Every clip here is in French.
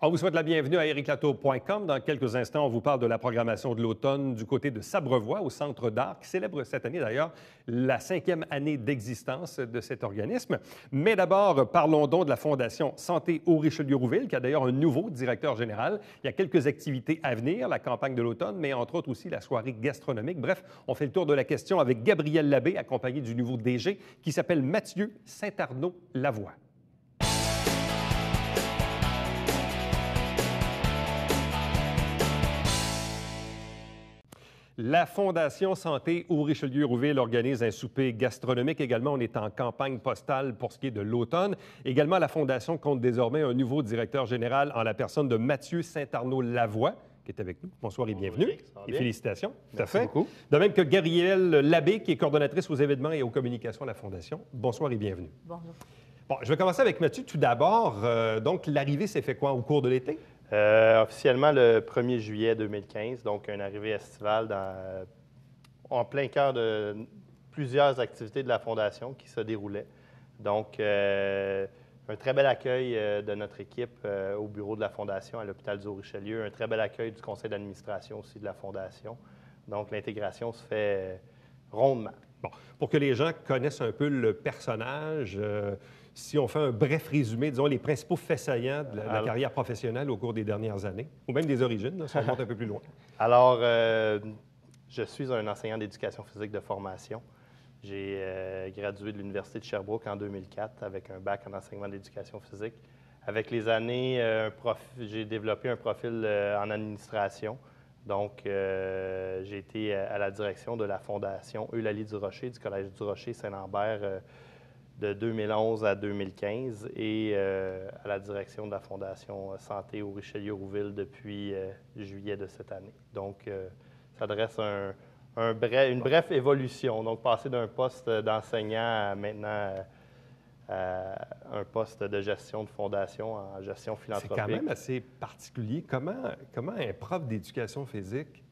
On vous souhaite la bienvenue à ericlatour.com. Dans quelques instants, on vous parle de la programmation de l'automne du côté de Sabrevois, au Centre d'art, qui célèbre cette année d'ailleurs la 5e année d'existence de cet organisme. Mais d'abord, parlons donc de la Fondation Santé au Richelieu-Rouville, qui a d'ailleurs un nouveau directeur général. Il y a quelques activités à venir, la campagne de l'automne, mais entre autres aussi la soirée gastronomique. Bref, on fait le tour de la question avec Gabriel Labbé, accompagné du nouveau DG, qui s'appelle Mathieu Saint-Arnaud-Lavoie. La Fondation Santé au Richelieu-Rouville organise un souper gastronomique. Également, on est en campagne postale pour ce qui est de l'automne. Également, la Fondation compte désormais un nouveau directeur général en la personne de Mathieu Saint-Arnaud-Lavoie, qui est avec nous. Bonsoir et bienvenue. Et félicitations. Tout à fait. Beaucoup. De même que Gabrielle Labbé, qui est coordonnatrice aux événements et aux communications de la Fondation. Bonsoir et bienvenue. Bonjour. Bon, je vais commencer avec Mathieu. Tout d'abord, donc, l'arrivée s'est fait quoi au cours de l'été? Officiellement le 1er juillet 2015, donc une arrivée estivale en plein cœur de plusieurs activités de la Fondation qui se déroulaient. Donc, un très bel accueil de notre équipe au bureau de la Fondation à l'hôpital du Haut-Richelieu, un très bel accueil du conseil d'administration aussi de la Fondation. Donc, l'intégration se fait rondement. Bon, pour que les gens connaissent un peu le personnage, si on fait un bref résumé, disons, les principaux faits saillants de la carrière professionnelle au cours des dernières années, ou même des origines, là, si on remonte un peu plus loin. Alors, je suis un enseignant d'éducation physique de formation. J'ai gradué de l'Université de Sherbrooke en 2004 avec un bac en enseignement d'éducation physique. Avec les années, j'ai développé un profil en administration. Donc, j'ai été à la direction de la Fondation Eulalie du Rocher, du Collège du Rocher Saint-Lambert de 2011 à 2015 et à la direction de la Fondation Santé au Richelieu-Rouville depuis juillet de cette année. Donc, ça dresse une brève évolution. Donc, passer d'un poste d'enseignant à maintenant un poste de gestion de fondation en gestion philanthropique. C'est quand même assez particulier. Comment un prof d'éducation physique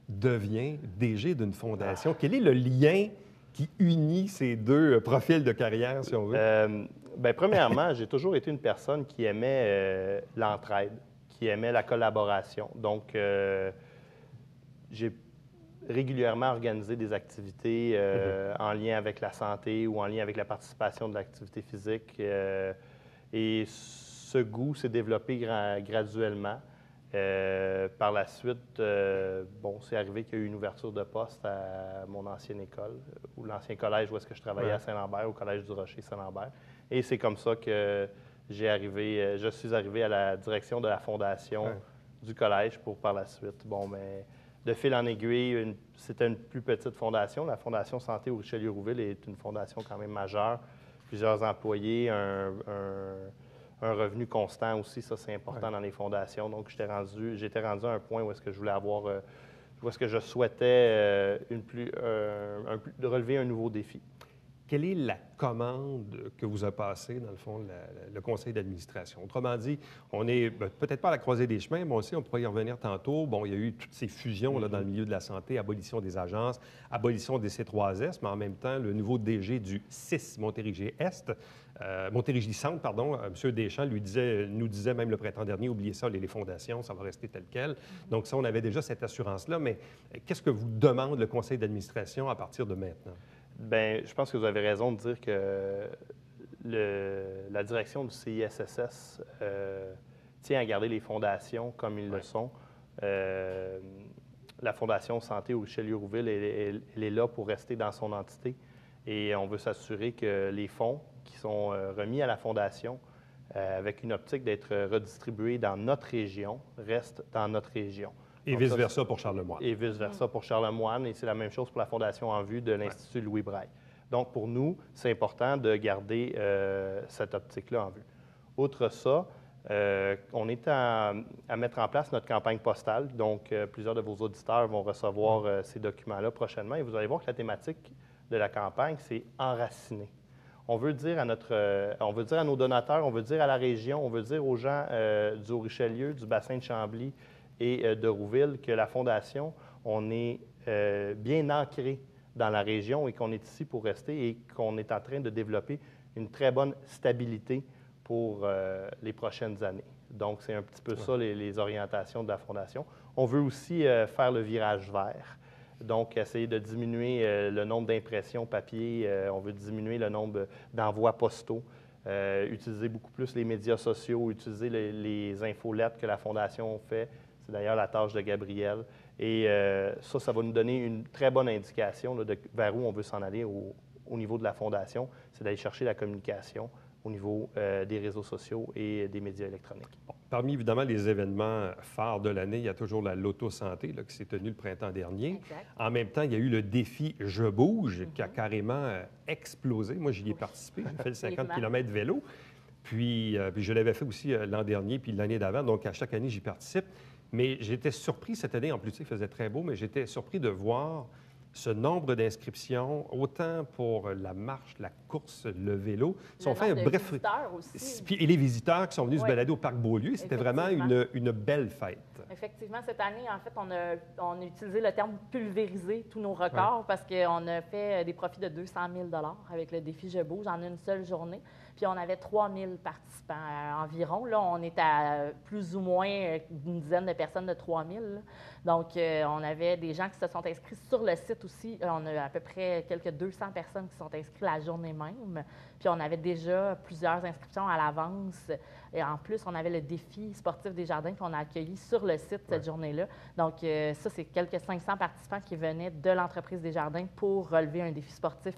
devient DG d'une fondation? Quel est le lien qui unit ces deux profils de carrière, si on veut? Bien, premièrement, j'ai toujours été une personne qui aimait l'entraide, qui aimait la collaboration. Donc, j'ai régulièrement organisé des activités en lien avec la santé ou en lien avec la participation de l'activité physique. Et ce goût s'est développé graduellement. Par la suite, c'est arrivé qu'il y a eu une ouverture de poste à mon ancienne école, ou l'ancien collège où est-ce que je travaillais à Saint-Lambert, au Collège du Rocher Saint-Lambert. Et c'est comme ça que je suis arrivé à la direction de la fondation du collège pour par la suite. Bon, mais de fil en aiguille, c'était une plus petite fondation. La Fondation Santé au Richelieu-Rouville est une fondation quand même majeure. Plusieurs employés, un revenu constant aussi, ça c'est important dans les fondations. Donc j'étais rendu à un point où est-ce que je voulais où est-ce que je souhaitais relever un nouveau défi. Quelle est la commande que vous a passée, dans le fond, le conseil d'administration? Autrement dit, on n'est peut-être pas à la croisée des chemins, mais aussi, on pourrait y revenir tantôt. Bon, il y a eu toutes ces fusions là, dans le milieu de la santé, abolition des agences, abolition des C3S, mais en même temps, le nouveau DG du CIS Montérégie-Est, Montérégie-Centre, pardon, M. Deschamps nous disait même le printemps dernier, oubliez ça, les fondations, ça va rester tel quel. Donc ça, on avait déjà cette assurance-là, mais qu'est-ce que vous demande le conseil d'administration à partir de maintenant? Bien, je pense que vous avez raison de dire que la direction du CISSS tient à garder les fondations comme ils le sont. La Fondation Santé au Richelieu-Rouville, elle est là pour rester dans son entité et on veut s'assurer que les fonds qui sont remis à la Fondation avec une optique d'être redistribués dans notre région restent dans notre région. Et vice-versa pour Charlemagne. Et vice-versa pour Charlemagne. Et c'est la même chose pour la Fondation En Vue de l'Institut Louis Braille. Donc, pour nous, c'est important de garder cette optique-là en vue. Outre ça, on est à mettre en place notre campagne postale. Donc, plusieurs de vos auditeurs vont recevoir ces documents-là prochainement. Et vous allez voir que la thématique de la campagne, c'est enraciner. On veut dire à nos donateurs, on veut dire à la région, on veut dire aux gens du Haut-Richelieu, du bassin de Chambly, et de Rouville, que la Fondation, on est bien ancré dans la région et qu'on est ici pour rester et qu'on est en train de développer une très bonne stabilité pour les prochaines années. Donc, c'est un petit peu ça, les orientations de la Fondation. On veut aussi faire le virage vert. Donc, essayer de diminuer le nombre d'impressions papier. On veut diminuer le nombre d'envois postaux. Utiliser beaucoup plus les médias sociaux, utiliser les infolettes que la Fondation fait. C'est d'ailleurs la tâche de Gabriel. Et ça va nous donner une très bonne indication là, vers où on veut s'en aller au niveau de la Fondation. C'est d'aller chercher la communication au niveau des réseaux sociaux et des médias électroniques. Bon, parmi, évidemment, les événements phares de l'année, il y a toujours la Loto Santé là, qui s'est tenue le printemps dernier. Exact. En même temps, il y a eu le défi Je bouge qui a carrément explosé. Moi, j'y ai participé. J'ai fait le 50 km vélo. Puis je l'avais fait aussi l'an dernier puis l'année d'avant. Donc, à chaque année, j'y participe. Mais j'étais surpris cette année, en plus, il faisait très beau, mais j'étais surpris de voir ce nombre d'inscriptions, autant pour la marche, la course, le vélo. Si on fait un bref... aussi. Et les visiteurs qui sont venus se balader au Parc Beaulieu, c'était vraiment une belle fête. Effectivement, cette année, en fait, on a utilisé le terme « pulvériser » tous nos records parce qu'on a fait des profits de 200 000 avec le défi Je bouge en une seule journée. Puis on avait 3 000 participants environ. Là, on est à plus ou moins une dizaine de personnes de 3 000. Donc, on avait des gens qui se sont inscrits sur le site aussi. On a à peu près quelques 200 personnes qui sont inscrites la journée même. Puis on avait déjà plusieurs inscriptions à l'avance. Et en plus, on avait le défi sportif des jardins qu'on a accueilli sur le site cette journée-là. Donc, ça, c'est quelques 500 participants qui venaient de l'entreprise des jardins pour relever un défi sportif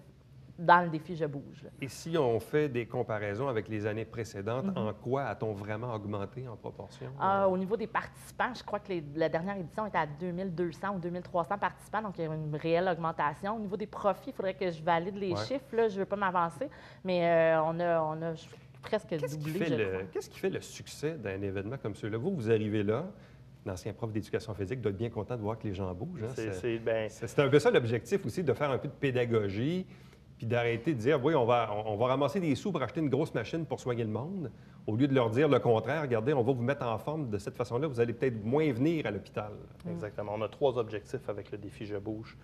dans le défi Je bouge. Là. Et si on fait des comparaisons avec les années précédentes, en quoi a-t-on vraiment augmenté en proportion? Au niveau des participants, je crois que la dernière édition était à 2200 ou 2300 participants, donc il y a une réelle augmentation. Au niveau des profits, il faudrait que je valide les chiffres, là, je ne veux pas m'avancer, mais on a presque doublé, je crois. Qu'est-ce qui fait le succès d'un événement comme celui-là? Vous arrivez là, l'ancien prof d'éducation physique doit être bien content de voir que les gens bougent. Hein? C'est un peu ça l'objectif aussi, de faire un peu de pédagogie, puis d'arrêter de dire, oui, on va ramasser des sous pour acheter une grosse machine pour soigner le monde, au lieu de leur dire le contraire, regardez, on va vous mettre en forme de cette façon-là, vous allez peut-être moins venir à l'hôpital. Exactement. On a 3 objectifs avec le défi Je bouge.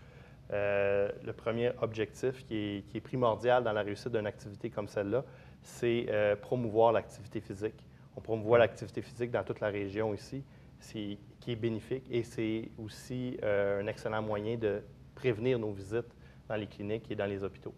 Le premier objectif qui est primordial dans la réussite d'une activité comme celle-là, c'est promouvoir l'activité physique. On promouvoit l'activité physique dans toute la région ici, qui est bénéfique, et c'est aussi un excellent moyen de prévenir nos visites dans les cliniques et dans les hôpitaux.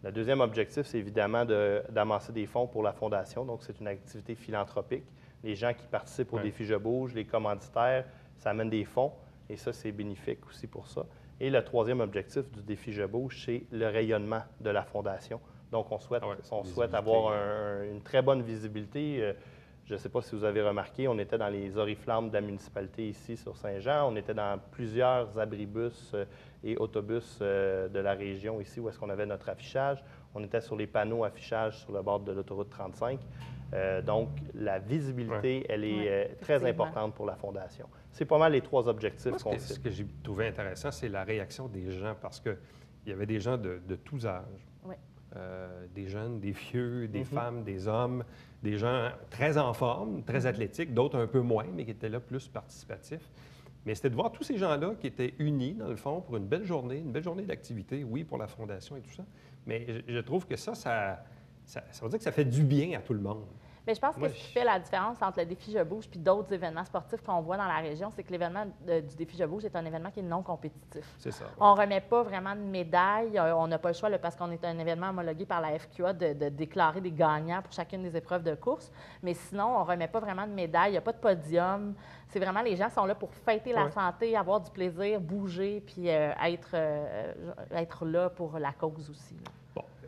Le deuxième objectif, c'est évidemment d'amasser des fonds pour la Fondation. Donc, c'est une activité philanthropique. Les gens qui participent au défi Je bouge, les commanditaires, ça amène des fonds et ça, c'est bénéfique aussi pour ça. Et le troisième objectif du défi Je bouge, c'est le rayonnement de la Fondation. Donc, on souhaite avoir une très bonne visibilité. Je ne sais pas si vous avez remarqué, on était dans les oriflammes de la municipalité ici sur Saint-Jean. On était dans plusieurs abribus et autobus de la région ici où est-ce qu'on avait notre affichage. On était sur les panneaux affichage sur le bord de l'autoroute 35. Donc, la visibilité, elle est très importante pour la Fondation. C'est pas mal les 3 objectifs qu'on cite. Ce que j'ai trouvé intéressant, c'est la réaction des gens parce qu'il y avait des gens de tous âges. Oui. Des jeunes, des vieux, des femmes, des hommes, des gens très en forme, très athlétiques, d'autres un peu moins, mais qui étaient là plus participatifs. Mais c'était de voir tous ces gens-là qui étaient unis, dans le fond, pour une belle journée d'activité, oui, pour la Fondation et tout ça. Mais je trouve que ça veut dire que ça fait du bien à tout le monde. Bien, je pense que ce qui fait la différence entre le défi Je bouge et d'autres événements sportifs qu'on voit dans la région, c'est que l'événement du défi Je bouge est un événement qui est non compétitif. C'est ça. Ouais. On ne remet pas vraiment de médailles. On n'a pas le choix, là, parce qu'on est un événement homologué par la FQA, de déclarer des gagnants pour chacune des épreuves de course. Mais sinon, on ne remet pas vraiment de médailles. Il n'y a pas de podium. C'est vraiment, les gens sont là pour fêter la santé, avoir du plaisir, bouger, puis être là pour la cause aussi. Là.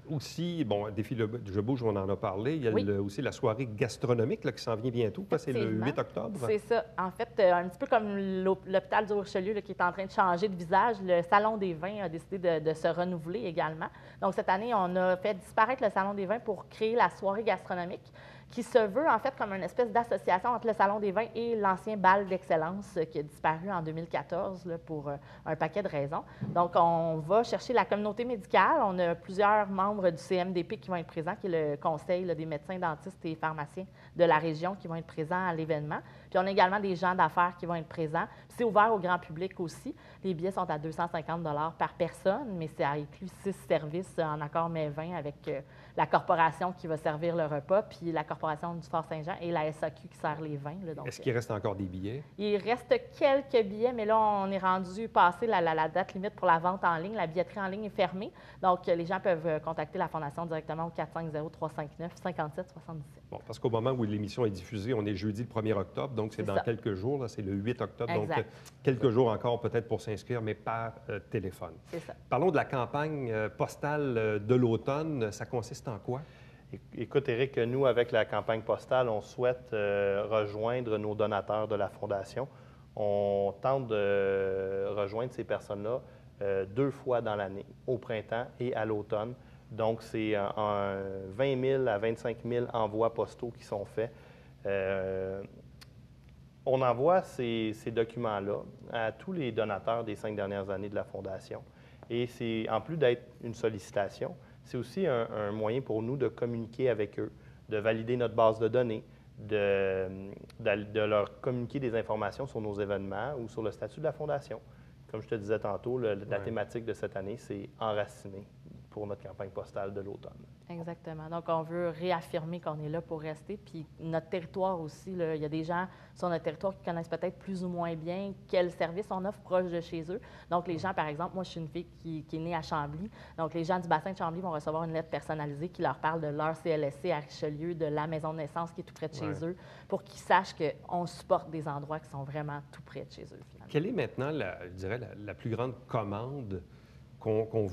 Aussi, défi Je bouge, on en a parlé. Il y a aussi la soirée gastronomique là, qui s'en vient bientôt. C'est le 8 octobre. C'est ça. En fait, un petit peu comme l'hôpital du Richelieu là, qui est en train de changer de visage, le Salon des vins a décidé de se renouveler également. Donc, cette année, on a fait disparaître le Salon des vins pour créer la soirée gastronomique, qui se veut en fait comme une espèce d'association entre le Salon des vins et l'ancien bal d'excellence qui a disparu en 2014 là, pour un paquet de raisons. Donc, on va chercher la communauté médicale. On a plusieurs membres du CMDP qui vont être présents, qui est le conseil là, des médecins, dentistes et pharmaciens de la région qui vont être présents à l'événement. Puis, on a également des gens d'affaires qui vont être présents. Puis, c'est ouvert au grand public aussi. Les billets sont à 250 $ par personne, mais ça inclut 6 services en accord mets vin avec la corporation qui va servir le repas, puis la Corporation du Fort-Saint-Jean et la SAQ qui sert les vins. Là, donc, Est-ce qu'il reste encore des billets? il reste quelques billets, mais là, on est rendu passé la date limite pour la vente en ligne. La billetterie en ligne est fermée. Donc, les gens peuvent contacter la Fondation directement au 450-359-5777. Bon, parce qu'au moment où l'émission est diffusée, on est jeudi le 1er octobre, donc c'est dans quelques jours, là, c'est le 8 octobre, Exact. donc quelques jours encore peut-être pour s'inscrire, mais par téléphone. C'est ça. Parlons de la campagne postale de l'automne. Ça consiste en quoi? Écoute, Éric, nous, avec la campagne postale, on souhaite rejoindre nos donateurs de la Fondation. On tente de rejoindre ces personnes-là 2 fois dans l'année, au printemps et à l'automne. Donc, c'est 20 000 à 25 000 envois postaux qui sont faits. On envoie ces documents-là à tous les donateurs des 5 dernières années de la Fondation. Et c'est, en plus d'être une sollicitation, c'est aussi un moyen pour nous de communiquer avec eux, de valider notre base de données, de leur communiquer des informations sur nos événements ou sur le statut de la Fondation. Comme je te disais tantôt, la thématique de cette année, c'est enraciner pour notre campagne postale de l'automne. Exactement. Donc, on veut réaffirmer qu'on est là pour rester. Puis notre territoire aussi, là, il y a des gens sur notre territoire qui connaissent peut-être plus ou moins bien quels services on offre proche de chez eux. Donc, les gens, par exemple, moi, je suis une fille qui est née à Chambly. Donc, les gens du bassin de Chambly vont recevoir une lettre personnalisée qui leur parle de leur CLSC à Richelieu, de la maison de naissance qui est tout près de chez eux, pour qu'ils sachent qu'on supporte des endroits qui sont vraiment tout près de chez eux, finalement. Quelle est maintenant, je dirais, la plus grande commande comment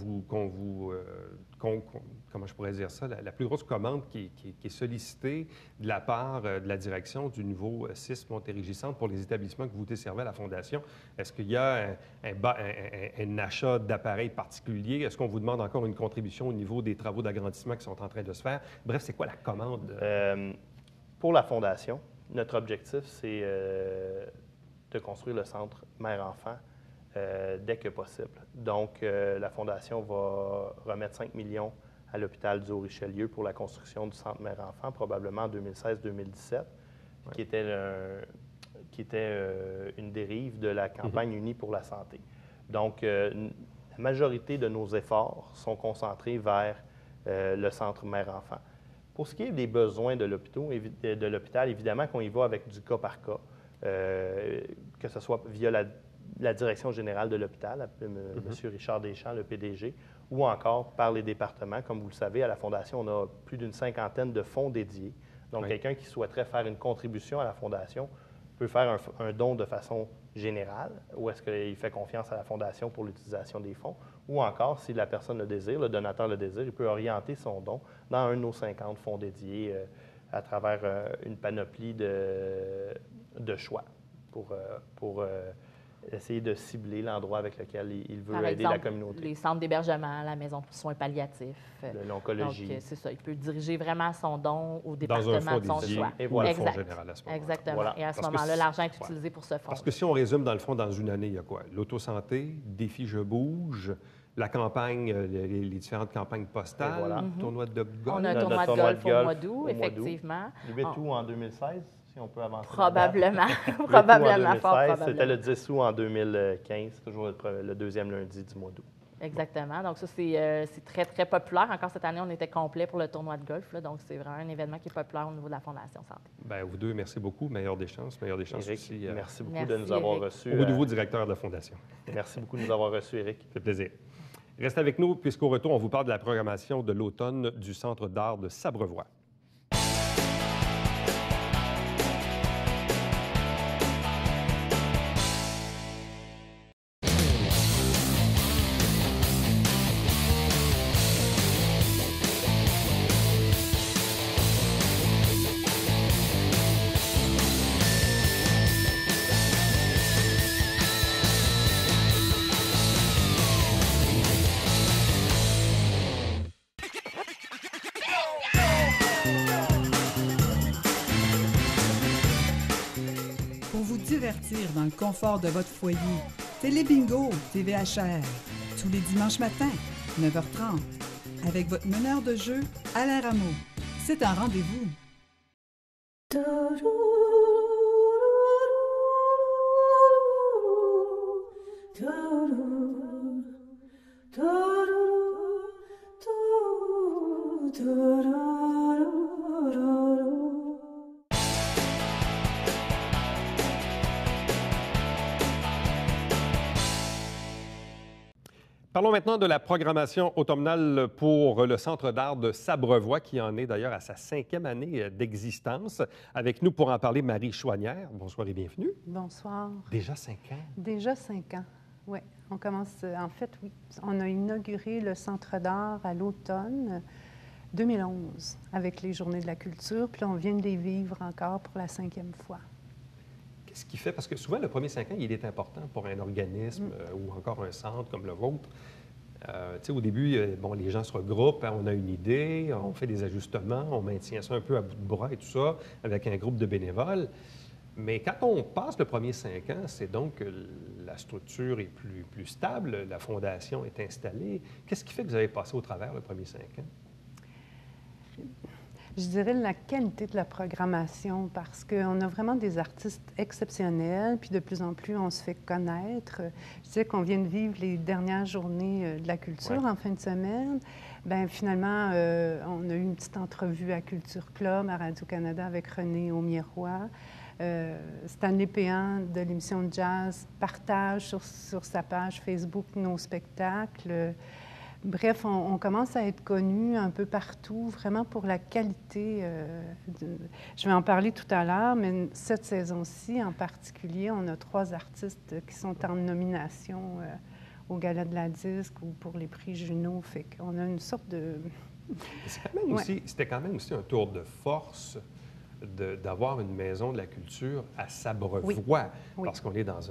je pourrais dire ça, la plus grosse commande qui est sollicitée de la part de la direction du nouveau 6 Montérégie-Centre pour les établissements que vous desservez à la Fondation? Est-ce qu'il y a un achat d'appareils particuliers? Est-ce qu'on vous demande encore une contribution au niveau des travaux d'agrandissement qui sont en train de se faire? Bref, c'est quoi la commande? Pour la Fondation, notre objectif, c'est de construire le centre mère-enfant dès que possible. Donc, la Fondation va remettre 5 millions à l'hôpital du Haut-Richelieu pour la construction du centre mère-enfant, probablement en 2016-2017, qui était une dérive de la campagne Unie pour la santé. Donc, la majorité de nos efforts sont concentrés vers le centre mère-enfant. Pour ce qui est des besoins de l'hôpital, évidemment qu'on y va avec du cas par cas, que ce soit via la direction générale de l'hôpital, M. Richard Deschamps, le PDG, ou encore par les départements. Comme vous le savez, à la Fondation, on a plus d'une 50aine de fonds dédiés. Donc, quelqu'un qui souhaiterait faire une contribution à la Fondation peut faire un don de façon générale, ou est-ce qu'il fait confiance à la Fondation pour l'utilisation des fonds, ou encore, si la personne le désire, le donateur le désire, il peut orienter son don dans un de nos 50 fonds dédiés à travers une panoplie de choix pour essayer de cibler l'endroit avec lequel il veut aider la communauté. Les centres d'hébergement, la maison pour soins palliatifs. De l'oncologie. Donc, c'est ça. Il peut diriger vraiment son don au département de son choix. Et voilà, le fonds général à ce moment-là. Exactement. Voilà. Et à ce moment-là, l'argent est utilisé pour ce fonds. Parce que si on résume, dans le fond, dans une année, il y a quoi? L'autosanté, Défi Je bouge, la campagne, les différentes campagnes postales, voilà. Tournoi de golf. On a un tournoi de golf au mois d'août, effectivement. Le 8 août en 2016, si on peut avancer. Probablement. Probablement, fort probablement. C'était le 10 août en 2015, toujours le deuxième lundi du mois d'août. Exactement. Donc, ça, c'est très, très populaire. Encore cette année, on était complet pour le tournoi de golf. Là, donc, c'est vraiment un événement qui est populaire au niveau de la Fondation Santé. Bien, vous deux, merci beaucoup. Meilleure des chances. Meilleure des chances Éric, aussi. merci beaucoup de nous avoir reçus. Au nouveau directeur de la Fondation. Merci beaucoup de nous avoir reçus, Éric. Ça fait plaisir. Restez avec nous, puisqu'au retour, on vous parle de la programmation de l'automne du Centre d'art de Sabrevois. Dans le confort de votre foyer. Télébingo, TVHR. Tous les dimanches matins, 9h30. Avec votre meneur de jeu, Alain Rameau. C'est un rendez-vous. Parlons maintenant de la programmation automnale pour le Centre d'art de Sabrevoix, qui en est d'ailleurs à sa 5e année d'existence. Avec nous pour en parler, Marie Chouanière. Bonsoir et bienvenue. Bonsoir. Déjà 5 ans? Déjà 5 ans, oui. On commence, en fait, oui. On a inauguré le Centre d'art à l'automne 2011 avec les Journées de la culture, puis là, on vient de les vivre encore pour la 5e fois. Qu'est-ce qui fait? Parce que souvent, le premier 5 ans, il est important pour un organisme ou encore un centre comme le vôtre. Au début, bon, les gens se regroupent, hein, on a une idée, on fait des ajustements, on maintient ça un peu à bout de bras et tout ça, avec un groupe de bénévoles. Mais quand on passe le premier 5 ans, c'est donc que la structure est plus stable, la fondation est installée. Qu'est-ce qui fait que vous avez passé au travers le premier 5 ans? Je dirais la qualité de la programmation, parce qu'on a vraiment des artistes exceptionnels, puis de plus en plus, on se fait connaître. Je dirais qu'on vient de vivre les dernières journées de la culture en fin de semaine. Bien, finalement, on a eu une petite entrevue à Culture Club, à Radio-Canada, avec René Aumier-Roy. Stanley Péan de l'émission de jazz partage sur sa page Facebook nos spectacles. Bref, on commence à être connus un peu partout, vraiment pour la qualité. Je vais en parler tout à l'heure, mais cette saison-ci, en particulier, on a 3 artistes qui sont en nomination au Gala de la Disque ou pour les prix Juno. Fait qu'on a une sorte de... C'était quand même aussi un tour de force d'avoir une maison de la culture à Sabrevoix, parce qu'on est dans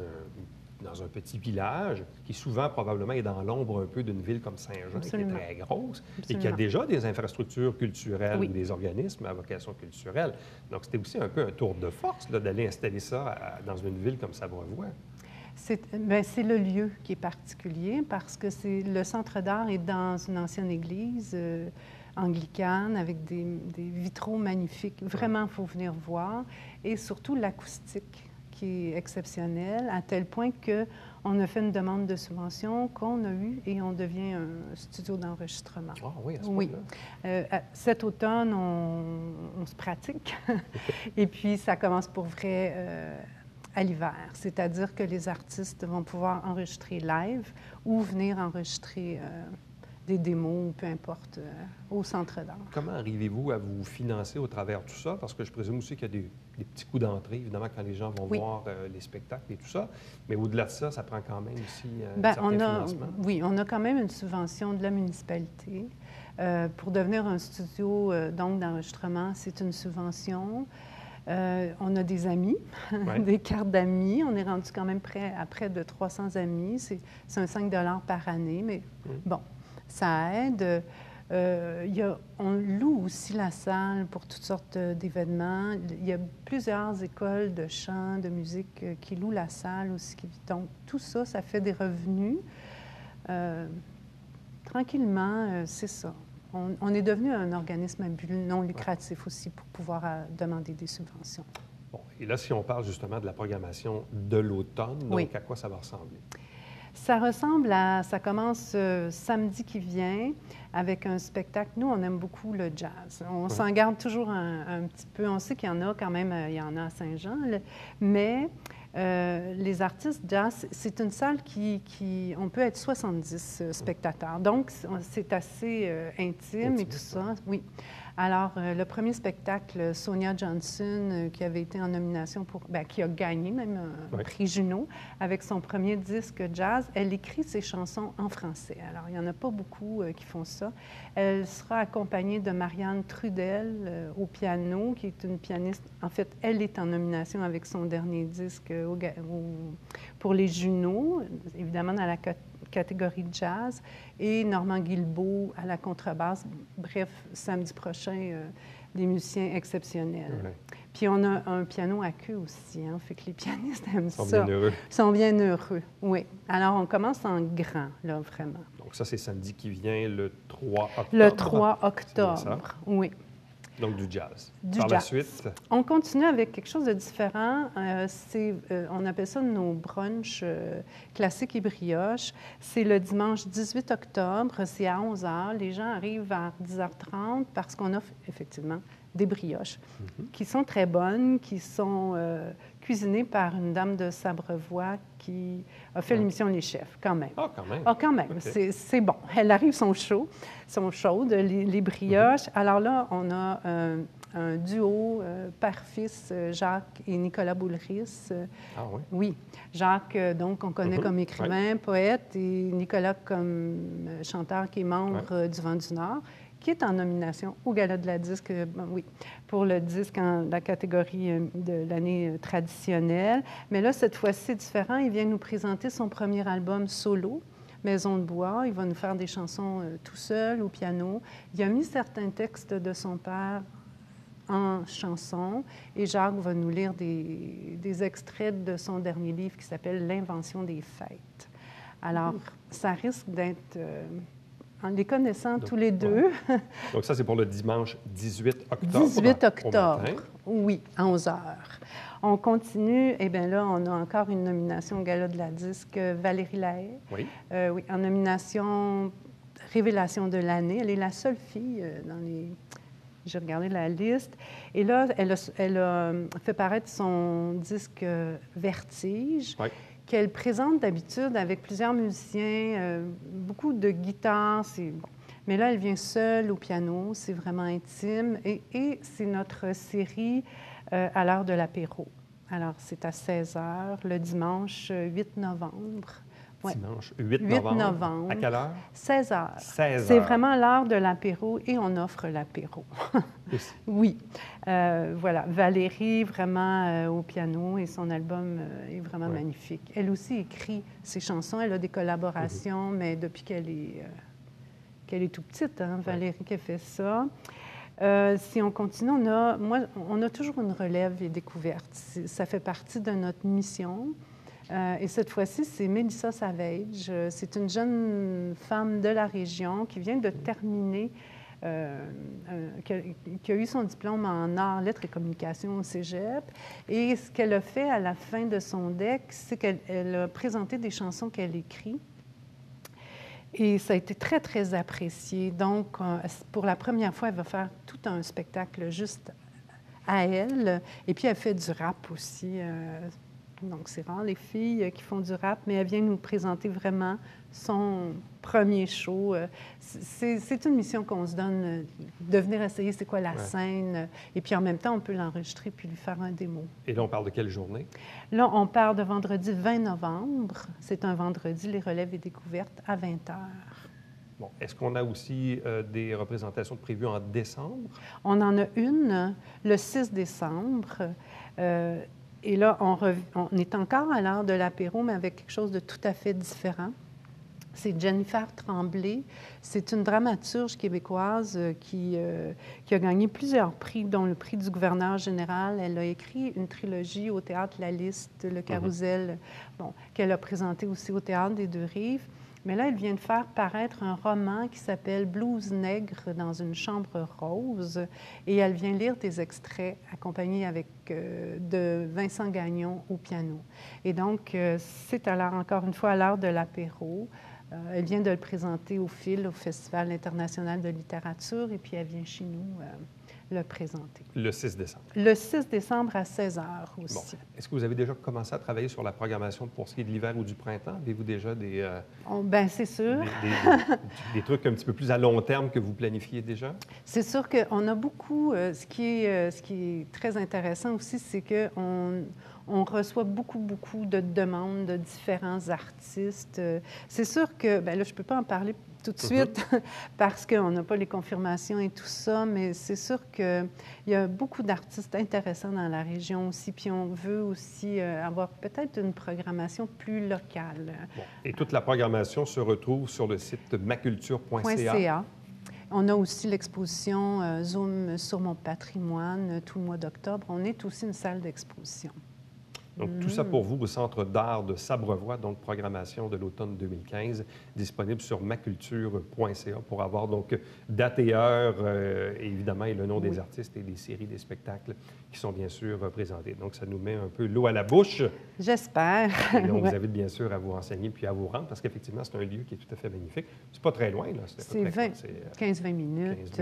un petit village qui souvent, probablement, est dans l'ombre un peu d'une ville comme Saint-Jean, qui est très grosse, et qui a déjà des infrastructures culturelles ou des organismes à vocation culturelle. Donc, c'était aussi un peu un tour de force d'aller installer ça dans une ville comme Sabrevoix. C'est le lieu qui est particulier, parce que le Centre d'art est dans une ancienne église anglicane avec des vitraux magnifiques. Vraiment, il faut venir voir. Et surtout, l'acoustique qui est exceptionnelle, à tel point qu'on a fait une demande de subvention qu'on a eue et on devient un studio d'enregistrement. Ah oui, à ce point-là. Cet automne, on se pratique. Et puis, ça commence pour vrai à l'hiver. C'est-à-dire que les artistes vont pouvoir enregistrer live ou venir enregistrer des démos, peu importe, au Centre d'art. Comment arrivez-vous à vous financer au travers de tout ça? Parce que je présume aussi qu'il y a des petits coûts d'entrée, évidemment, quand les gens vont voir les spectacles et tout ça. Mais au-delà de ça, ça prend quand même aussi un certain financement. Oui, on a quand même une subvention de la municipalité. Pour devenir un studio d'enregistrement, c'est une subvention. On a des amis, des cartes d'amis. On est rendu quand même à près de 300 amis. C'est un 5 $ par année, mais bon, ça aide. On loue aussi la salle pour toutes sortes d'événements. Il y a plusieurs écoles de chant, de musique qui louent la salle aussi. Donc, tout ça, ça fait des revenus. Tranquillement, c'est ça. On est devenu un organisme à but non lucratif aussi pour pouvoir demander des subventions. Bon, et là, si on parle justement de la programmation de l'automne, donc à quoi ça va ressembler? Ça commence samedi qui vient avec un spectacle. Nous, on aime beaucoup le jazz. On s'en garde toujours un petit peu. On sait qu'il y en a quand même, il y en a à Saint-Jean, mais les artistes jazz, c'est une salle on peut être 70 spectateurs. Donc, c'est assez intime et tout ça. Oui. Alors, le premier spectacle, Sonia Johnson, qui avait été en nomination qui a gagné même un prix Juno avec son premier disque jazz, elle écrit ses chansons en français. Alors, il n'y en a pas beaucoup qui font ça. Elle sera accompagnée de Marianne Trudel au piano, qui est une pianiste. En fait, elle est en nomination avec son dernier disque pour les Juno, évidemment dans la catégorie de jazz, et Normand Guilbeault à la contrebasse. Bref, samedi prochain, des musiciens exceptionnels. Puis on a un piano à queue aussi, hein, fait que les pianistes aiment ça. Ils sont bien heureux, oui. Alors, on commence en grand, là, vraiment. Donc ça, c'est samedi qui vient, le 3 octobre. Le 3 octobre, oui. Donc, du jazz. Par la suite? On continue avec quelque chose de différent. On appelle ça nos brunchs classiques et brioches. C'est le dimanche 18 octobre, c'est à 11 h. Les gens arrivent vers 10h30 parce qu'on offre effectivement des brioches qui sont très bonnes, qui sont cuisiné par une dame de Sabrevoix qui a fait l'émission Les Chefs, quand même. Ah, quand même. Ah, quand même. OK. C'est bon. Elle arrive, sont chaudes, les brioches. Alors là, on a un duo, père-fils, Jacques et Nicolas Boulris. Ah oui? Oui. Jacques, donc, on connaît comme écrivain, poète, et Nicolas comme chanteur qui est membre du Vent du Nord, qui est en nomination au Gala de la disque, oui, pour le disque en la catégorie de l'année traditionnelle. Mais là, cette fois-ci, c'est différent. Il vient nous présenter son premier album solo, Maison de bois. Il va nous faire des chansons tout seul, au piano. Il a mis certains textes de son père en chansons, et Jacques va nous lire des extraits de son dernier livre qui s'appelle « L'invention des fêtes ». Alors, ça risque d'être... en les connaissant Donc, tous les deux. Donc ça, c'est pour le dimanche 18 octobre. 18 octobre, Au matin. oui, à 11 h. On continue, et bien là, on a encore une nomination au Gala de la disque, Valérie Lahaye. Oui. Oui, en nomination Révélation de l'année. Elle est la seule fille dans les... J'ai regardé la liste. Et là, elle a fait paraître son disque Vertige, qu'elle présente d'habitude avec plusieurs musiciens, beaucoup de guitares. Bon. Mais là, elle vient seule au piano, c'est vraiment intime. Et c'est notre série à l'heure de l'apéro. Alors, c'est à 16 h, le dimanche 8 novembre. Ouais. Dimanche 8 novembre. À quelle heure? 16 h. 16 h. C'est vraiment l'heure de l'apéro et on offre l'apéro. Oui. Voilà. Valérie, vraiment au piano, et son album est vraiment magnifique. Elle aussi écrit ses chansons. Elle a des collaborations, mais depuis qu'elle est tout petite, hein, Valérie qui a fait ça. Si on continue, on a toujours une relève et découverte. Ça fait partie de notre mission. Et cette fois-ci, c'est Mélissa Savage. C'est une jeune femme de la région qui vient de terminer, qui a eu son diplôme en arts, lettres et communications au cégep. Et ce qu'elle a fait à la fin de son DEC, c'est qu'elle a présenté des chansons qu'elle écrit. Et ça a été très, très apprécié. Donc, pour la première fois, elle va faire tout un spectacle juste à elle. Et puis, elle fait du rap aussi. Donc, c'est rare, les filles qui font du rap, mais elle vient nous présenter vraiment son premier show. C'est une mission qu'on se donne, de venir essayer c'est quoi la scène. Et puis, en même temps, on peut l'enregistrer puis lui faire un démo. Et là, on parle de quelle journée? Là, on part de vendredi 20 novembre. C'est un vendredi, les relèves et découvertes à 20 h. Bon. Est-ce qu'on a aussi des représentations prévues en décembre? On en a une le 6 décembre. Et là, on est encore à l'heure de l'apéro, mais avec quelque chose de tout à fait différent. C'est Jennifer Tremblay. C'est une dramaturge québécoise qui a gagné plusieurs prix, dont le prix du gouverneur général. Elle a écrit une trilogie au Théâtre La Liste, Le Carrousel, qu'elle a présenté aussi au Théâtre des Deux-Rives. Mais là, elle vient de faire paraître un roman qui s'appelle « Blues nègre dans une chambre rose » et elle vient lire des extraits accompagnés de Vincent Gagnon au piano. Et donc, c'est encore une fois à l'heure de l'apéro. Elle vient de le présenter au FIL, au Festival international de littérature, et puis elle vient chez nous le présenter. Le 6 décembre. Le 6 décembre à 16 h aussi. Bon. Est-ce que vous avez déjà commencé à travailler sur la programmation pour ce qui est de l'hiver ou du printemps? Avez-vous déjà des... Bien, c'est sûr. Des trucs un petit peu plus à long terme que vous planifiez déjà? C'est sûr qu'on a beaucoup... ce qui est très intéressant aussi, c'est qu'on reçoit beaucoup de demandes de différents artistes. C'est sûr que... Bien là, je ne peux pas en parler tout de suite parce qu'on n'a pas les confirmations et tout ça, mais c'est sûr qu'il y a beaucoup d'artistes intéressants dans la région aussi, puis on veut aussi avoir peut-être une programmation plus locale. Bon. Et toute la programmation se retrouve sur le site maculture.ca. On a aussi l'exposition Zoom sur mon patrimoine tout le mois d'octobre. On est aussi une salle d'exposition. Donc, tout ça pour vous au Centre d'art de Sabrevoix, donc programmation de l'automne 2015, disponible sur maculture.ca pour avoir donc date et heure, évidemment, et le nom des artistes et des séries, des spectacles qui sont bien sûr présentés. Donc, ça nous met un peu l'eau à la bouche. J'espère. Et donc, vous invite bien sûr à vous renseigner puis à vous rendre, parce qu'effectivement, c'est un lieu qui est tout à fait magnifique. C'est pas très loin, là. C'est 15-20 minutes.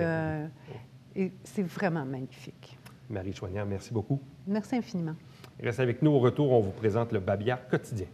Et c'est vraiment magnifique. Marie Chouanière, merci beaucoup. Merci infiniment. Restez avec nous. Au retour, on vous présente le Babillard quotidien.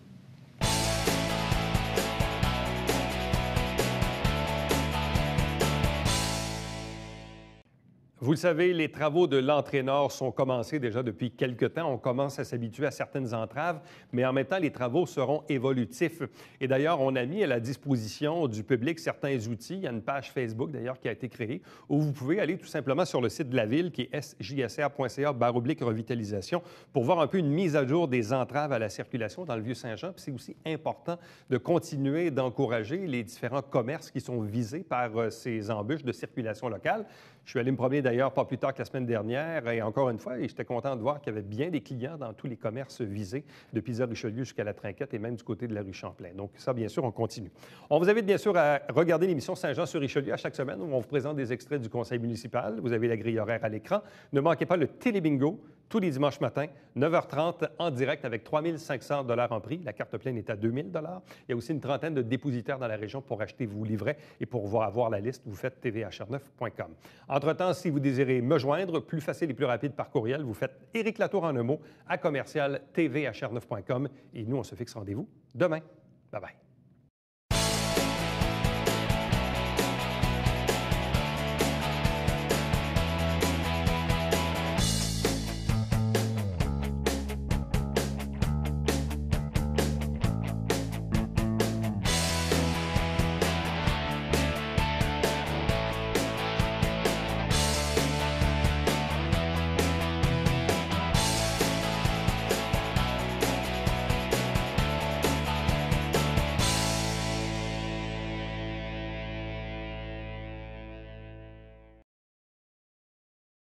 Vous le savez, les travaux de l'entraîneur sont commencés déjà depuis quelque temps. On commence à s'habituer à certaines entraves, mais en même temps, les travaux seront évolutifs. Et d'ailleurs, on a mis à la disposition du public certains outils. Il y a une page Facebook, d'ailleurs, qui a été créée, où vous pouvez aller tout simplement sur le site de la Ville, qui est sjsr.ca/revitalisation, pour voir un peu une mise à jour des entraves à la circulation dans le Vieux-Saint-Jean. Puis c'est aussi important de continuer d'encourager les différents commerces qui sont visés par ces embûches de circulation locale. Je suis allé me promener d'ailleurs pas plus tard que la semaine dernière, et encore une fois, j'étais content de voir qu'il y avait bien des clients dans tous les commerces visés, de Pisa-Richelieu jusqu'à la Trinquette et même du côté de la rue Champlain. Donc ça, bien sûr, on continue. On vous invite bien sûr à regarder l'émission Saint-Jean-sur-Richelieu à chaque semaine où on vous présente des extraits du conseil municipal. Vous avez la grille horaire à l'écran. Ne manquez pas le télébingo tous les dimanches matins, 9h30, en direct avec 3 500 $ en prix. La carte pleine est à 2 000 $. Il y a aussi une trentaine de dépositaires dans la région pour acheter vos livrets et pour avoir la liste, vous faites tvhr9.com. Entre-temps, si vous désirez me joindre, plus facile et plus rapide par courriel, vous faites Éric Latour en un mot à commercial tvhr9.com et nous, on se fixe rendez-vous demain. Bye-bye.